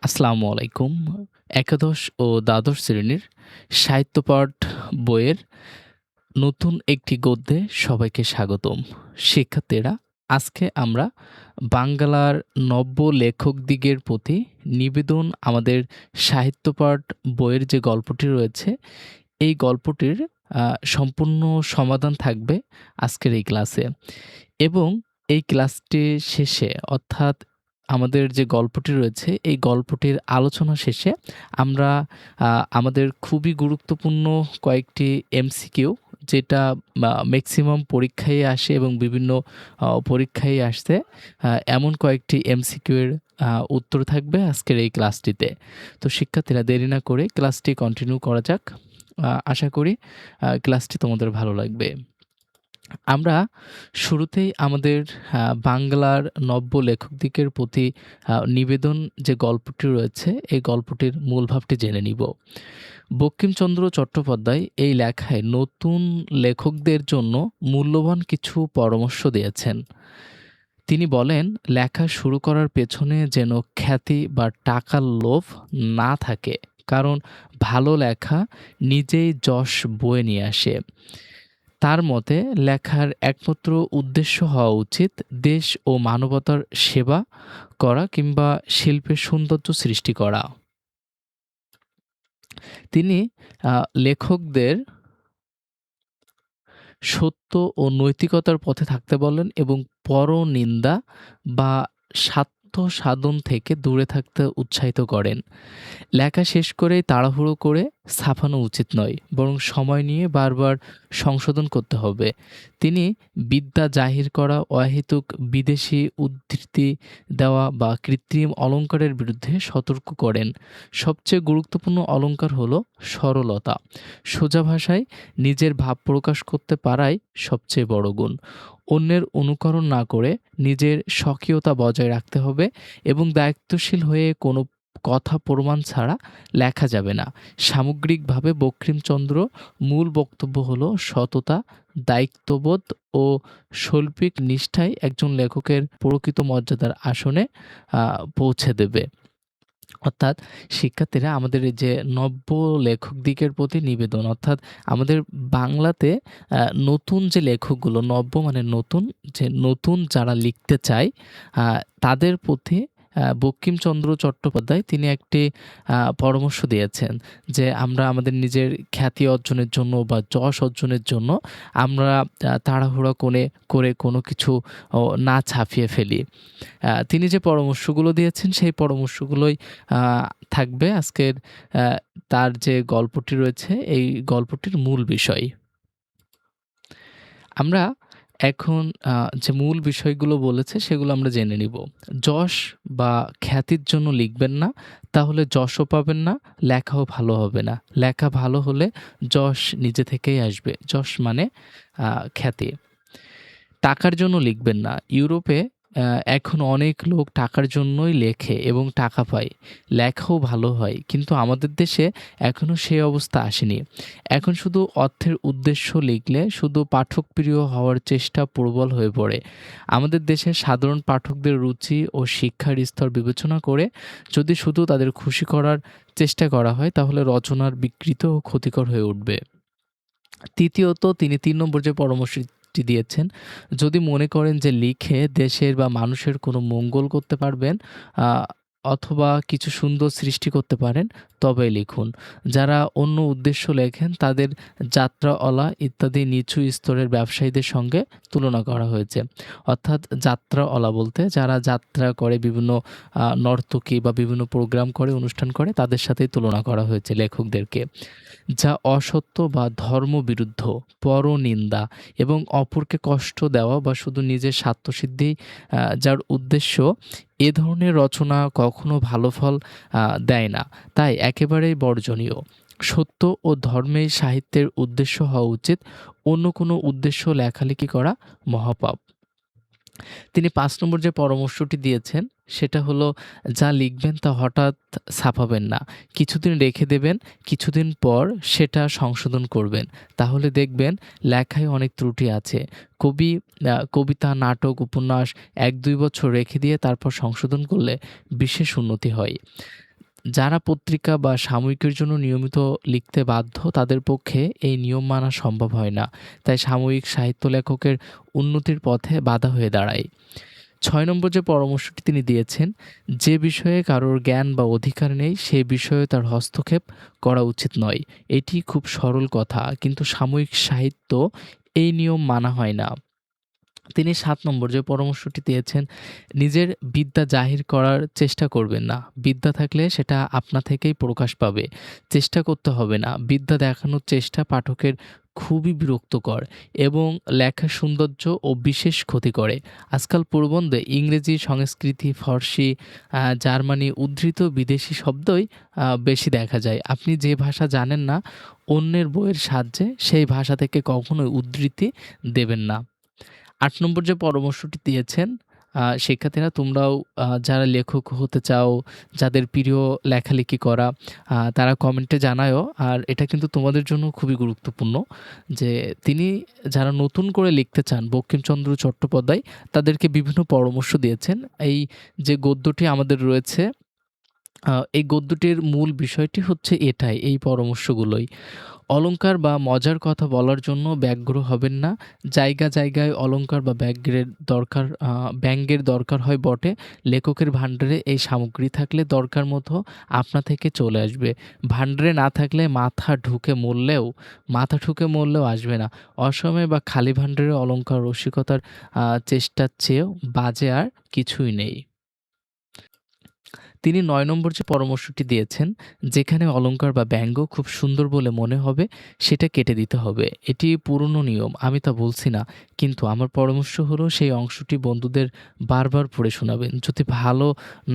আসসালামু আলাইকুম। একাদশ ও দ্বাদশ শ্রেণীর সাহিত্যপাঠ বইয়ের নতুন একটি গদ্যে সবাইকে স্বাগতম। শিক্ষার্থীরা, আজকে আমরা বাংলার নব্য লেখকদিগের প্রতি নিবেদন আমাদের সাহিত্যপাঠ বইয়ের যে গল্পটি রয়েছে, এই গল্পটির সম্পূর্ণ সমাধান থাকবে আজকের এই ক্লাসে। এবং এই ক্লাসটি শেষে অর্থাৎ আমাদের যে গল্পটি রয়েছে, এই গল্পটির আলোচনা শেষে আমরা আমাদের খুবই গুরুত্বপূর্ণ কয়েকটি এমসিকিউ যেটা ম্যাক্সিমাম পরীক্ষায় আসে এবং বিভিন্ন পরীক্ষায় আসছে, এমন কয়েকটি এমসিকিউ এর উত্তর থাকবে আজকের এই ক্লাসটিতে। তো শিক্ষার্থীরা দেরি না করে ক্লাসটি কন্টিনিউ করা যাক। আশা করি ক্লাসটি তোমাদের ভালো লাগবে। আমরা শুরুতেই আমাদের বাংলার নব্য লেখকদিগের প্রতি নিবেদন যে গল্পটি রয়েছে, এই গল্পটির মূল ভাবটি জেনে নিব। বঙ্কিমচন্দ্র চট্টোপাধ্যায় এই লেখায় নতুন লেখকদের জন্য মূল্যবান কিছু পরামর্শ দিয়েছেন। তিনি বলেন, লেখা শুরু করার পেছনে যেন খ্যাতি বা টাকার লোভ না থাকে, কারণ ভালো লেখা নিজেই যশ বয়ে নিয়ে আসে। তার মতে লেখার একমাত্র উদ্দেশ্য হওয়া উচিত দেশ ও মানবতার সেবা করা কিংবা শিল্পের সৌন্দর্য সৃষ্টি করা। তিনি লেখকদের সত্য ও নৈতিকতার পথে থাকতে বলেন এবং পরনিন্দা বা স্বার্থ সাধন থেকে দূরে থাকতে উৎসাহিত করেন। লেখা শেষ করেই তাড়াহুড়ো করে ছাপানো উচিত নয়, বরং সময় নিয়ে বারবার সংশোধন করতে হবে। তিনি বিদ্যা জাহির করা, অহেতুক বিদেশি উদ্ধৃতি দেওয়া বা কৃত্রিম অলঙ্কারের বিরুদ্ধে সতর্ক করেন। সবচেয়ে গুরুত্বপূর্ণ অলঙ্কার হলো সরলতা। সোজা ভাষায় নিজের ভাব প্রকাশ করতে পারাই সবচেয়ে বড় গুণ। অন্যের অনুকরণ না করে নিজের স্বকীয়তা বজায় রাখতে হবে এবং দায়িত্বশীল হয়ে কোনো কথা প্রমাণ ছাড়া লেখা যাবে না। সামগ্রিকভাবে বঙ্কিমচন্দ্র মূল বক্তব্য হলো সততা, দায়িত্ববোধ ও শৈল্পিক নিষ্ঠাই একজন লেখকের প্রকৃত মর্যাদার আসনে পৌঁছে দেবে। অর্থাৎ শিক্ষার্থীরা, আমাদের এই যে নব্য লেখকদিগের প্রতি নিবেদন, অর্থাৎ আমাদের বাংলাতে নতুন যে লেখকগুলো, নব্য মানে নতুন, যে নতুন যারা লিখতে চায় তাদের প্রতি বঙ্কিমচন্দ্র চট্টোপাধ্যায় তিনি একটি পরামর্শ দিয়েছেন যে আমরা আমাদের নিজের খ্যাতি অর্জনের জন্য বা যশ অর্জনের জন্য আমরা তাড়াহুড়া করে কোনো কিছু না ছাপিয়ে ফেলি। তিনি যে পরামর্শগুলো দিয়েছেন সেই পরামর্শগুলোই থাকবে আজকের তার যে গল্পটি রয়েছে এই গল্পটির মূল বিষয়। আমরা এখন যে মূল বিষয়গুলো বলেছে সেগুলো আমরা জেনে নিব। যশ বা খ্যাতির জন্য লিখবেন না, তাহলে যশও পাবেন না, লেখাও ভালো হবে না। লেখা ভালো হলে যশ নিজে থেকেই আসবে। যশ মানে খ্যাতি। টাকার জন্য লিখবেন না। ইউরোপে এখন অনেক লোক টাকার জন্যই লেখে এবং টাকা পায়। লেখাও ভালো হয়। কিন্তু আমাদের দেশে এখনো সেই অবস্থা আসেনি। এখন শুধু অর্থের উদ্দেশ্য লিখলে শুধু পাঠকপ্রিয় হওয়ার চেষ্টা প্রবল হয়ে পড়ে। আমাদের দেশের সাধারণ পাঠকদের রুচি ও শিক্ষার স্তর বিবেচনা করে যদি শুধু তাদের খুশি করার চেষ্টা করা হয়, তাহলে রচনার বিকৃত ও ক্ষতিকর হয়ে উঠবে। তৃতীয়ত, তিনি ৩ নম্বর যে পরামর্শটি দিয়েছেন, যদি মনে করেন যে লিখে দেশের বা মানুষের কোনো মঙ্গল করতে পারবেন আ অথবা কিছু সুন্দর সৃষ্টি করতে পারেন, তবেই লিখুন। যারা অন্য উদ্দেশ্য লেখেন তাদের যাত্রাওয়ালা ইত্যাদি নিচু স্তরের ব্যবসায়ীদের সঙ্গে তুলনা করা হয়েছে। অর্থাৎ যাত্রাওয়ালা বলতে যারা যাত্রা করে, বিভিন্ন নর্তকী বা বিভিন্ন প্রোগ্রাম করে, অনুষ্ঠান করে, তাদের সাথেই তুলনা করা হয়েছে লেখকদেরকে। যা অসত্য বা ধর্মবিরুদ্ধ, পরনিন্দা এবং অপরকে কষ্ট দেওয়া বা শুধু নিজের স্বার্থসিদ্ধি যার উদ্দেশ্য, এ ধরনের রচনা কখনো ভালো ফল দেয় না, তাই একেবারেই বর্জনীয়। সত্য ও ধর্মেই সাহিত্যের উদ্দেশ্য হওয়া উচিত, অন্য কোনো উদ্দেশ্য লেখালেখি করা মহাপাপ। তিনি ৫ নম্বর যে পরামর্শটি দিয়েছেন, সেটা হলো যা লিখবেন তা হঠাৎ ছাপাবেন না। কিছুদিন রেখে দেবেন, কিছুদিন পর সেটা সংশোধন করবেন। তাহলে দেখবেন লেখায় অনেক ত্রুটি আছে। কবিতা, নাটক, উপন্যাস ১-২ বছর রেখে দিয়ে তারপর সংশোধন করলে বিশেষ উন্নতি হয়। যারা পত্রিকা বা সাময়িকীর জন্য নিয়মিত লিখতে বাধ্য তাদের পক্ষে এই নিয়ম মানা সম্ভব হয় না। তাই সাময়িক সাহিত্য লেখকের উন্নতির পথে বাধা হয়ে দাঁড়ায়। ৬ নম্বর যে পরামর্শটি তিনি দিয়েছেন, যে বিষয়ে কারোর জ্ঞান বা অধিকার নেই সে বিষয়ে তার হস্তক্ষেপ করা উচিত নয়। এটি খুব সরল কথা, কিন্তু সাময়িক সাহিত্য এই নিয়ম মানা হয় না। তিনি ৭ নম্বর যে পরামর্শটি দিয়েছেন, নিজের বিদ্যা জাহির করার চেষ্টা করবেন না। বিদ্যা থাকলে সেটা আপনা থেকেই প্রকাশ পাবে। চেষ্টা করতে হবে না। বিদ্যা দেখানোর চেষ্টা পাঠকের খুবই বিরক্তকর এবং লেখার সৌন্দর্য ও বিশেষ ক্ষতি করে। আজকাল প্রবন্ধে ইংরেজি, সংস্কৃতি, ফার্সি, জার্মানি উদ্ধৃত বিদেশি শব্দই বেশি দেখা যায়। আপনি যে ভাষা জানেন না, অন্যের বইয়ের সাহায্যে সেই ভাষা থেকে কখনোই উদ্ধৃতি দেবেন না। ৮ নম্বর যে পরামর্শটি দিয়েছেন, শিক্ষার্থীরা তোমরাও যারা লেখক হতে চাও, যাদের প্রিয় লেখালেখি করা, তারা কমেন্টে জানায়ও। আর এটা কিন্তু তোমাদের জন্য খুবই গুরুত্বপূর্ণ যে তিনি যারা নতুন করে লিখতে চান, বঙ্কিমচন্দ্র চট্টোপাধ্যায় তাদেরকে বিভিন্ন পরামর্শ দিয়েছেন। এই যে গদ্যটি আমাদের রয়েছে, এই গদ্যটির মূল বিষয়টি হচ্ছে এটাই, এই পরামর্শগুলোই। অলংকার বা মজার কথা বলার জন্য ব্যগ্র হবেন না। জায়গায় অলংকার বা ব্যঙ্গের দরকার হয় বটে। লেখকের ভান্ডারে এই সামগ্রী থাকলে দরকার মতো আপনা থেকে চলে আসবে। ভান্ডারে না থাকলে মাথা ঠুকে মরলেও আসবে না। অসময়ে বা খালি ভান্ডারে অলংকার রসিকতার চেষ্টার চেয়েও বাজে আর কিছুই নেই। তিনি ৯ নম্বর যে পরামর্শটি দিয়েছেন, যেখানে অলংকার বা ব্যঙ্গ খুব সুন্দর বলে মনে হবে সেটা কেটে দিতে হবে। এটি পুরনো নিয়ম, আমি তা বলছি না। কিন্তু আমার পরামর্শ হলো সেই অংশটি বন্ধুদের বারবার পড়ে শোনাবেন। যদি ভালো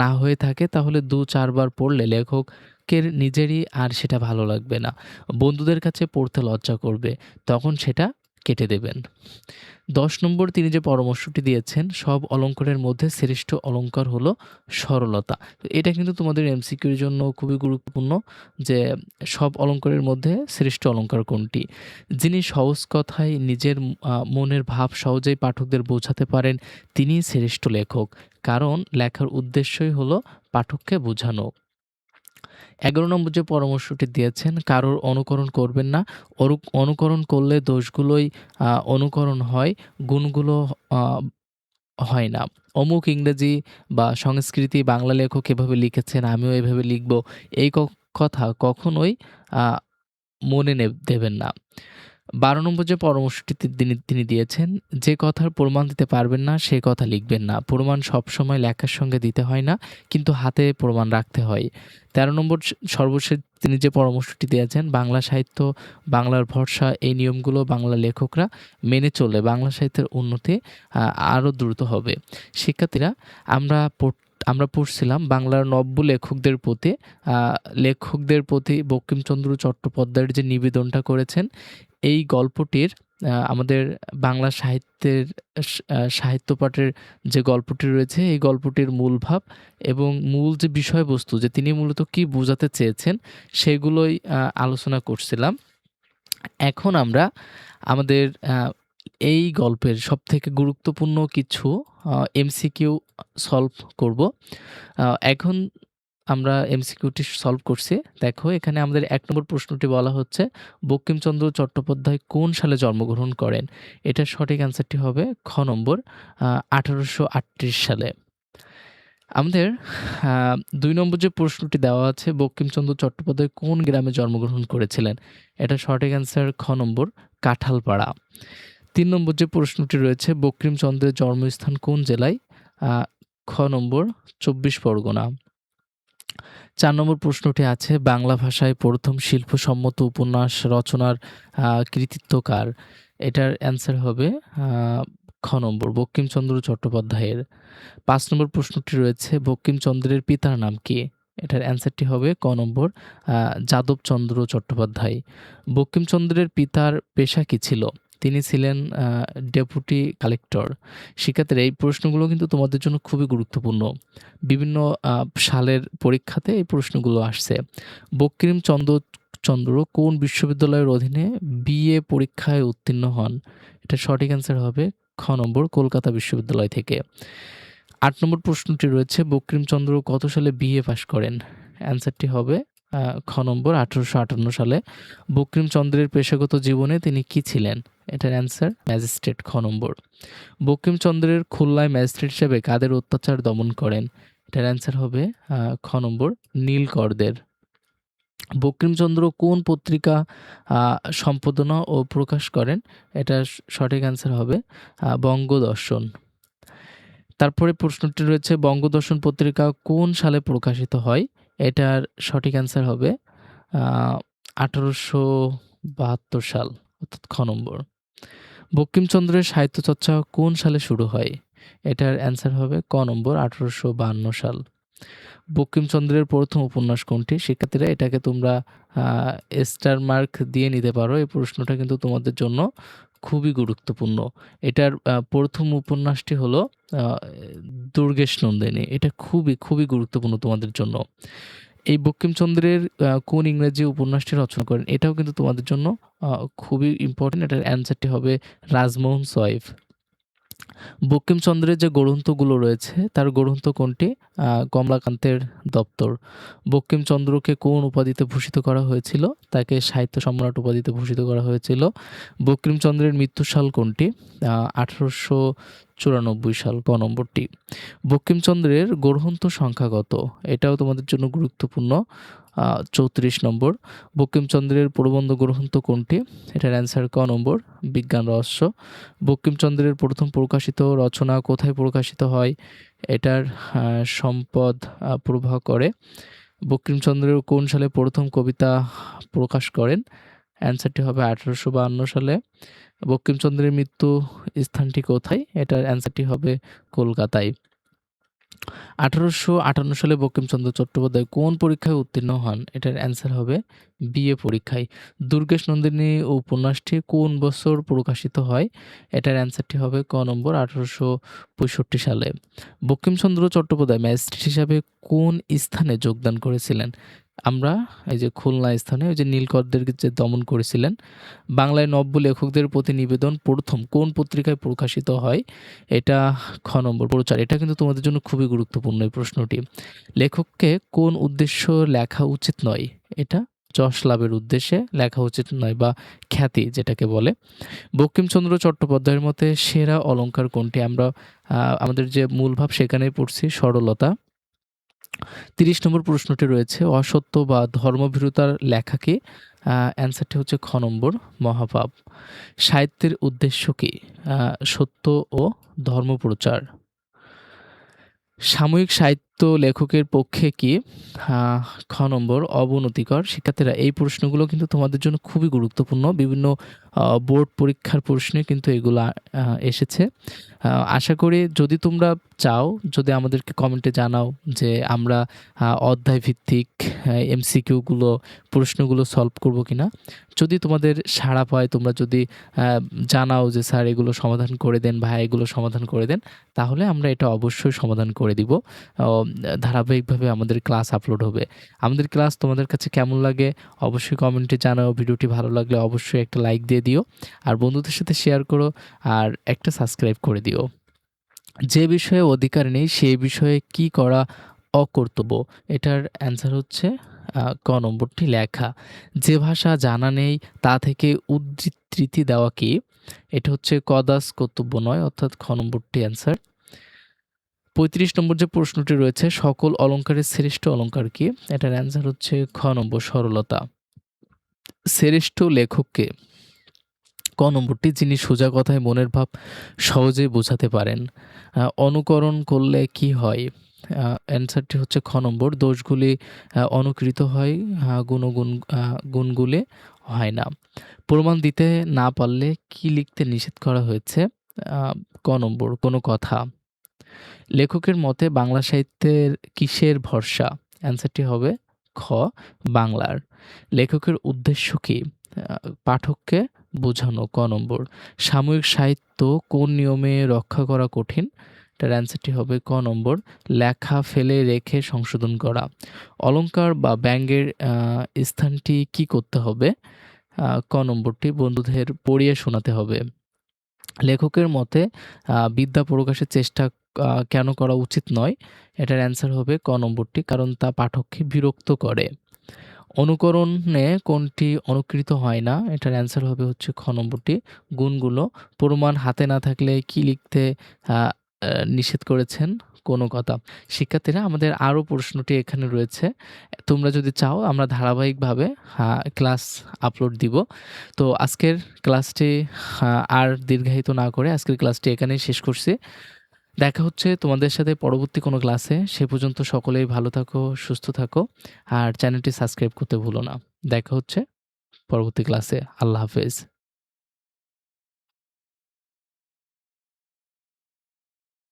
না হয়ে থাকে তাহলে ২-৪ বার পড়লে লেখকের নিজেরই আর সেটা ভালো লাগবে না। বন্ধুদের কাছে পড়তে লজ্জা করবে। তখন সেটা কেটে দেবেন। ১০ নম্বর তিনি যে পরামর্শটি দিয়েছেন, সব অলংকারের মধ্যে শ্রেষ্ঠ অলংকার হলো সরলতা। তো এটা কিন্তু তোমাদের এমসিকিউর জন্য খুবই গুরুত্বপূর্ণ যে সব অলংকারের মধ্যে শ্রেষ্ঠ অলংকার কোনটি? যিনি সহজ কথায় নিজের মনের ভাব সহজেই পাঠকদের বোঝাতে পারেন তিনিই শ্রেষ্ঠ লেখক। কারণ লেখার উদ্দেশ্যই হলো পাঠককে বোঝানো। ১১ নম্বর যে পরামর্শটি দিয়েছেন, কারোর অনুকরণ করবেন না। অনুকরণ করলে দোষগুলোই অনুকরণ হয়, গুণগুলো আ হয় না। অমুক ইংরেজি বা সংস্কৃতি বাংলা লেখক এভাবে লিখেছেন, আমিও এভাবে লিখব। এই কথা কখনোই আ মনে দেবেন না। ১২ নম্বর যে পরামর্শটি তিনি দিয়েছেন, যে কথার প্রমাণ দিতে পারবেন না সে কথা লিখবেন না। প্রমাণ সবসময় লেখার সঙ্গে দিতে হয় না, কিন্তু হাতে প্রমাণ রাখতে হয়। ১৩ নম্বর সর্বশেষ তিনি যে পরামর্শটি দিয়েছেন, বাংলা সাহিত্য, বাংলার ভরসা, এই নিয়মগুলো বাংলা লেখকরা মেনে চললে বাংলা সাহিত্যের উন্নতি আরও দ্রুত হবে। শিক্ষার্থীরা, আমরা পড়ছিলাম বাংলার নব্য লেখকদের প্রতি বঙ্কিমচন্দ্র চট্টোপাধ্যায়ের যে নিবেদনটা করেছেন, এই গল্পটির আমাদের বাংলা সাহিত্য পাঠের যে গল্পটি রয়েছে, এই গল্পটির মূল ভাব এবং মূল যে বিষয়বস্তু যে তিনি মূলত কী বোঝাতে চেয়েছেন, সেগুলোই আলোচনা করছিলাম। এখন আমরা আমাদের এই গল্পের সবথেকে গুরুত্বপূর্ণ কিছু এমসিকিউ সলভ করব। এখন আমরা এমসিকিউটি সলভ করছি। দেখো এখানে আমাদের ১ নম্বর প্রশ্নটি বলা হচ্ছে, বঙ্কিমচন্দ্র চট্টোপাধ্যায় কোন সালে জন্মগ্রহণ করেন? এটার সঠিক অ্যান্সারটি হবে খ নম্বর ১৮৩৮ সালে। আমাদের ২ নম্বর যে প্রশ্নটি দেওয়া আছে, বঙ্কিমচন্দ্র চট্টোপাধ্যায় কোন গ্রামে জন্মগ্রহণ করেছিলেন? এটার সঠিক অ্যান্সার খ নম্বর কাঁঠালপাড়া। ৩ নম্বর যে প্রশ্নটি রয়েছে, বঙ্কিমচন্দ্রের জন্মস্থান কোন জেলায়? খ নম্বর ২৪ পরগনা। ৪ নম্বর প্রশ্নটি আছে, বাংলা ভাষায় প্রথম শিল্পসম্মত উপন্যাস রচনার কৃতিত্ব কার? এটার অ্যান্সার হবে খ নম্বর বঙ্কিমচন্দ্র চট্টোপাধ্যায়ের। ৫ নম্বর প্রশ্নটি রয়েছে, বঙ্কিমচন্দ্রের পিতার নাম কি? এটার অ্যান্সারটি হবে ক নম্বর যাদবচন্দ্র চট্টোপাধ্যায়। বঙ্কিমচন্দ্রের পিতার পেশা কী ছিল? তিনি ছিলেন ডেপুটি কালেক্টর। শিক্ষার্থীরা এই প্রশ্নগুলো কিন্তু তোমাদের জন্য খুবই গুরুত্বপূর্ণ। বিভিন্ন আ সালের পরীক্ষাতে এই প্রশ্নগুলো আসছে। বঙ্কিমচন্দ্র কোন বিশ্ববিদ্যালয়ের অধীনে বিএ পরীক্ষায় উত্তীর্ণ হন? এটার সঠিক অ্যান্সার হবে খ নম্বর কলকাতা বিশ্ববিদ্যালয় থেকে। ৮ নম্বর প্রশ্নটি রয়েছে বঙ্কিমচন্দ্র কত সালে বিএ পাস করেন? অ্যান্সারটি হবে খ নম্বর ১৮৫৮ সালে। বঙ্কিমচন্দ্রের পেশাগত জীবনে তিনি কি ছিলেন? এটার অ্যান্সার ম্যাজিস্ট্রেট খ নম্বর। বঙ্কিমচন্দ্রের খুলনায় ম্যাজিস্ট্রেট হিসেবে কাদের অত্যাচার দমন করেন? এটার অ্যান্সার হবে খ নম্বর নীলকরদের। বঙ্কিমচন্দ্র কোন পত্রিকা সম্পাদনা ও প্রকাশ করেন? এটার সঠিক অ্যান্সার হবে বঙ্গদর্শন। তারপরে প্রশ্নটি রয়েছে বঙ্গদর্শন পত্রিকা কোন সালে প্রকাশিত হয়? এটার সঠিক অ্যান্সার হবে ১৮৭২ সাল অর্থাৎ খ নম্বর। বঙ্কিমচন্দ্রের সাহিত্যচর্চা কোন সালে শুরু হয়? এটার অ্যান্সার হবে ক নম্বর ১৮৫২ সাল। বঙ্কিমচন্দ্রের প্রথম উপন্যাস কোনটি? শিক্ষার্থীরা এটাকে তোমরা স্টার মার্ক দিয়ে নিতে পারো। এই প্রশ্নটা কিন্তু তোমাদের জন্য খুবই গুরুত্বপূর্ণ। এটার প্রথম উপন্যাসটি হলো দুর্গেশ নন্দিনী। এটা খুবই গুরুত্বপূর্ণ তোমাদের জন্য। এই বঙ্কিমচন্দ্রের কোন ইংরেজি উপন্যাসটি রচনা করেন? এটাও কিন্তু তোমাদের জন্য খুবই ইম্পর্টেন্ট। এটার অ্যান্সারটি হবে রাজমোহন সোয়াইফ। বঙ্কিমচন্দ্রের যে গ্রন্থগুলো রয়েছে তার গ্রন্থ কোনটি? কমলাকান্তের দপ্তর। বঙ্কিমচন্দ্রকে কোন উপাধিতে ভূষিত করা হয়েছিল? তাকে সাহিত্য সম্রাট উপাধিতে ভূষিত করা হয়েছিল। বঙ্কিমচন্দ্রের মৃত্যুর সাল কোনটি? ১৮৯৪ সাল ক নম্বরটি। বঙ্কিমচন্দ্রের গ্রন্থ সংখ্যা কত? এটাও তোমাদের জন্য গুরুত্বপূর্ণ। ৩৪ নম্বর। বঙ্কিমচন্দ্রের প্রবন্ধ গ্রন্থ কোনটি? এটার অ্যান্সার ক নম্বর বিজ্ঞান রহস্য। বঙ্কিমচন্দ্রের প্রথম প্রকাশিত রচনা কোথায় প্রকাশিত হয়? এটার সম্পদ প্রভাকরে। বঙ্কিমচন্দ্রের কোন সালে প্রথম কবিতা প্রকাশ করেন? অ্যান্সারটি হবে ১৮৫২ সালে। বঙ্কিমচন্দ্রের মৃত্যু স্থানটি কোথায়? এটার অ্যান্সারটি হবে কলকাতায়। ১৮৫৮ সালে বঙ্কিমচন্দ্র চট্টোপাধ্যায় কোন পরীক্ষায় উত্তীর্ণ হন? এটার অ্যান্সার হবে বিএ পরীক্ষায়। দুর্গেশ নন্দিনী উপন্যাসটি কোন বছর প্রকাশিত হয়? এটার অ্যান্সারটি হবে ক নম্বর ১৮৬৫ সালে। বঙ্কিমচন্দ্র চট্টোপাধ্যায় ম্যাজিস্ট্রেট হিসাবে কোন স্থানে যোগদান করেছিলেন? আমরা এই যে খুলনা স্থানে ওই যে নীলকরদেরকে যে দমন করেছিলেন। বাংলায় নব্য লেখকদের প্রতিনিবেদন প্রথম কোন পত্রিকায় প্রকাশিত হয়? এটা খ নম্বর প্রচার। এটা কিন্তু তোমাদের জন্য খুবই গুরুত্বপূর্ণ এই প্রশ্নটি। লেখককে কোন উদ্দেশ্য লেখা উচিত নয়? এটা যশ লাভের উদ্দেশ্যে লেখা উচিত নয় বা খ্যাতি যেটাকে বলে। বঙ্কিমচন্দ্র চট্টোপাধ্যায়ের মতে সেরা অলংকার কোনটি? আমরা আমাদের যে মূল ভাব সেখানেই পড়ছি সরলতা। ৩০ নম্বর প্রশ্নটি রয়েছে অসত্য বা ধর্মভীরুতার লেখা কি? অ্যান্সারটি হচ্ছে খ নম্বর মহাপাপ। সাহিত্যের উদ্দেশ্য কি? সত্য ও ধর্মপ্রচার। সাময়িক সাহিত্য লেখকের পক্ষে কি? খ নম্বর অবনতিকর। শিক্ষার্থীরা এই প্রশ্নগুলো কিন্তু তোমাদের জন্য খুবই গুরুত্বপূর্ণ। বিভিন্ন বোর্ড পরীক্ষার প্রশ্নে কিন্তু এগুলো এসেছে। আশা করি যদি তোমরা চাও, যদি আমাদেরকে কমেন্টে জানাও যে আমরা অধ্যায়ভিত্তিক এমসিকিউগুলো প্রশ্নগুলো সলভ করব কিনা। যদি তোমাদের সাড়া পায়, তোমরা যদি জানাও যে স্যার এগুলো সমাধান করে দেন, ভাইয়া এগুলো সমাধান করে দেন, তাহলে আমরা এটা অবশ্যই সমাধান করে দিব। ধারাবাহিকভাবে আমাদের ক্লাস আপলোড হবে। আমাদের ক্লাস তোমাদের কাছে কেমন লাগে অবশ্যই কমেন্টে জানাও। ভিডিওটি ভালো লাগলে অবশ্যই একটা লাইক দিয়ে দিও, আর বন্ধুদের সাথে শেয়ার করো, আর একটা সাবস্ক্রাইব করে দিও। যে বিষয়ে অধিকার নেই সেই বিষয়ে কি করা অকর্তব্য? এটার অ্যান্সার হচ্ছে ক নম্বরটি লেখা। যে ভাষা জানা নেই তা থেকে উদ্ধৃতি দেওয়া কি? এটা হচ্ছে কদাচ কর্তব্য নয়, অর্থাৎ খ নম্বরটি অ্যান্সার। ৩৫ নম্বর যে প্রশ্নটি রয়েছে সকল অলঙ্কারের শ্রেষ্ঠ অলঙ্কার কি? এটার অ্যান্সার হচ্ছে খ নম্বর সরলতা। শ্রেষ্ঠ লেখককে? ক নম্বরটি যিনি সোজা কথায় মনের ভাব সহজেই বোঝাতে পারেন। অনুকরণ করলে কি হয়? অ্যান্সারটি হচ্ছে খ নম্বর দোষগুলি অনুকৃত হয়, গুণগুলি হয় না। প্রমাণ দিতে না পারলে কি লিখতে নিষেধ করা হয়েছে? ক নম্বর কোনো কথা। লেখকের মতে বাংলা সাহিত্যের কিসের ভরসা? অ্যান্সারটি হবে খ বাংলার। লেখকের উদ্দেশ্য কি? পাঠককে বোঝানো। ক নম্বর। সাময়িক সাহিত্য কোন নিয়মে রক্ষা করা কঠিন? এটার অ্যান্সারটি হবে ক নম্বর, লেখা ফেলে রেখে সংশোধন করা। অলংকার বা ব্যঙ্গের স্থানটি কী করতে হবে? ক নম্বরটি, বন্ধুদের পড়িয়ে শোনাতে হবে। লেখকের মতে বিদ্যা প্রকাশের চেষ্টা কেন করা উচিত নয়? এটার অ্যান্সার হবে ক নম্বরটি, কারণ তা পাঠককে বিরক্ত করে। অনুকরণে কোনটি অনুকৃত হয় না? এটার অ্যান্সার হবে হচ্ছে খ নম্বরটি, গুণগুলো। প্রমাণ হাতে না থাকলে কি লিখতে আ আ নিষেধ করেছেন? কোনো কথা। শিক্ষার্থীরা, আমাদের আরও প্রশ্নটি এখানে রয়েছে। তোমরা যদি চাও আমরা ধারাবাহিকভাবে ক্লাস আপলোড দিব। তো আজকের ক্লাসটি আর দীর্ঘায়িত না করে আজকের ক্লাসটি এখানেই শেষ করছি। দেখা হচ্ছে তোমাদের সাথে পরবর্তী কোনো ক্লাসে। সে পর্যন্ত সকলেই ভালো থাকো, সুস্থ থাকো। আর চ্যানেলটি সাবস্ক্রাইব করতে ভুলো না। দেখা হচ্ছে পরবর্তী ক্লাসে। আল্লাহ হাফেজ।